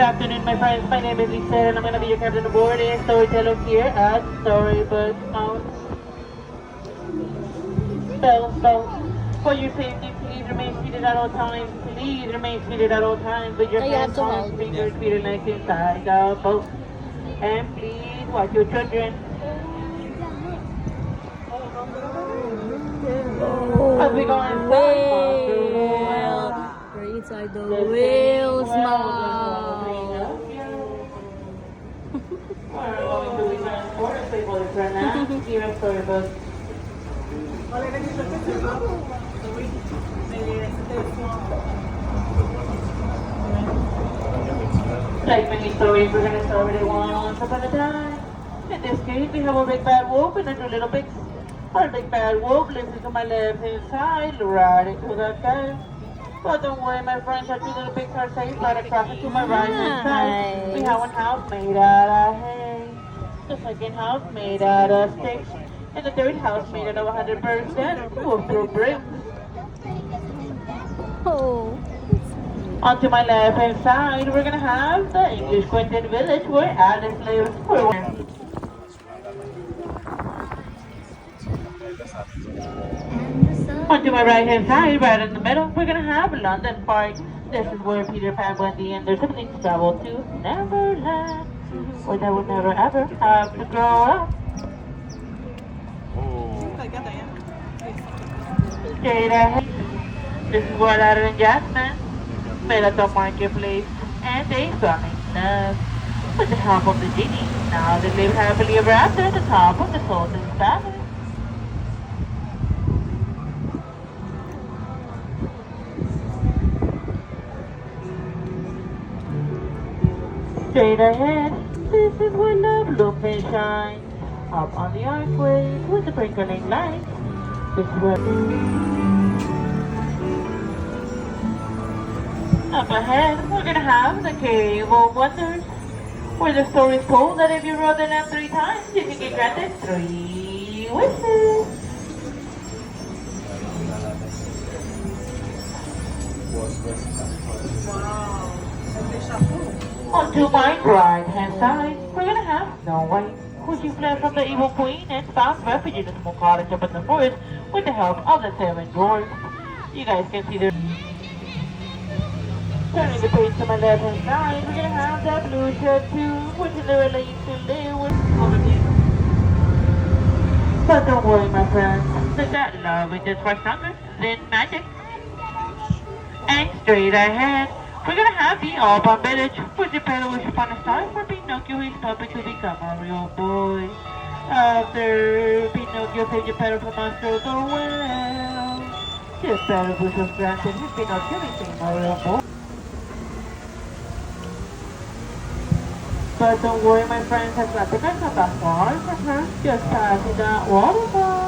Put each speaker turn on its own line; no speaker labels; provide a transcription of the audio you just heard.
afternoon, my friends. My name is Lisa, and I'm going to be your captain aboard and storyteller here at Storybook Mountain. Bells. For your safety, please remain seated at all times. Please remain seated at all times with your
So you have
hands
to
on
hold
fingers, feet, and legs inside the boat. And please watch your children. As we go inside,
We're inside the whale's mouth.
We're going to be transported for the Canal here at Storybook. Like many stories, we're going to start with once upon a time. In this case, we have a big bad wolf and a two little pigs. Our big bad wolf lives into my left hand side, right into that guy. But don't worry, my friends, our two little pigs are safe right across into my right hand side. We have one house made out of hay. The second house made out of sticks. And the third house made out of 100% wolf-proof bricks.
Oh.
Onto my left hand side, we're gonna have the English Quinton village where Alice lives. Onto my right hand side, right in the middle, we're gonna have London Park. This is where Peter Pan, Wendy, and their siblings travel to Neverland, where they will never ever have to grow up. Straight ahead, this is where Adam and Jasmine met at the marketplace, and they fell in love with the help of the genie. Now they live happily ever after at the top of the Sultan's palace. Straight ahead, this is where love blooms and shines. Up on the archway with the twinkling lights. This is where... Up ahead, we're gonna have the Cave of Wonders, where the story is told that if you roll the lamp 3 times, you can get granted 3 wishes. Onto my right hand side, we're gonna have Snow White, who she fled from the evil queen and found refuge in a small cottage up in the forest with the help of the 7 dwarfs. You guys can see their... Turning the page to my left hand side, we're gonna have that blue shirt too, which literally used to live with overview. But don't worry, my friends, that love is just for stronger than magic. And straight ahead, we're gonna have the Alban village, which Geppetto wished upon a star for Pinocchio his puppet to become a real boy. After Pinocchio saved Geppetto from monster of the well, Geppetto was granted his Pinocchio became a real boy. But don't worry, my friends, Atlantica is not that far from her, just passing that waterfall.